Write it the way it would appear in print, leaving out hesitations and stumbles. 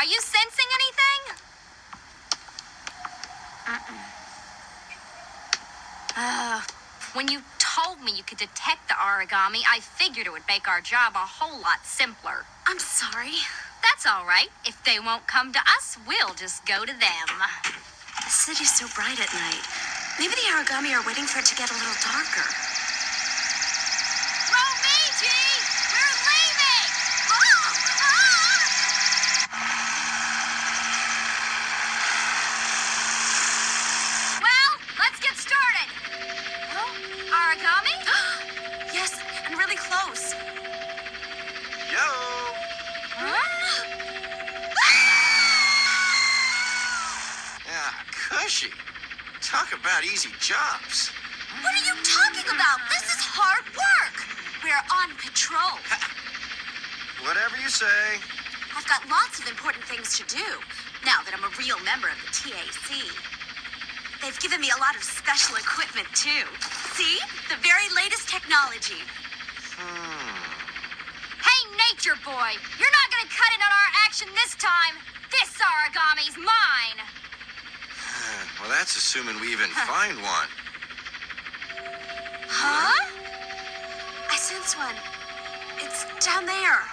Are you sensing anything? When you told me you could detect the origami, I figured it would make our job a whole lot simpler. I'm sorry. That's all right. If they won't come to us, we'll just go to them. The city's so bright at night. Maybe the origami are waiting for it to get a little darker. Momiji! We're leaving! Well, let's get started. Origami? Yes, and really close. Yo! Cushy. Talk about easy jobs. What are you talking about? This is hard work. We're on patrol. Whatever you say. I've got lots of important things to do now that I'm a real member of the TAC. They've given me a lot of special equipment, too. See? The very latest technology. Hey, Nature Boy, you're not gonna cut in on our action this time. This origami's mine. Well, that's assuming we even find one. Huh? I sense one. It's down there.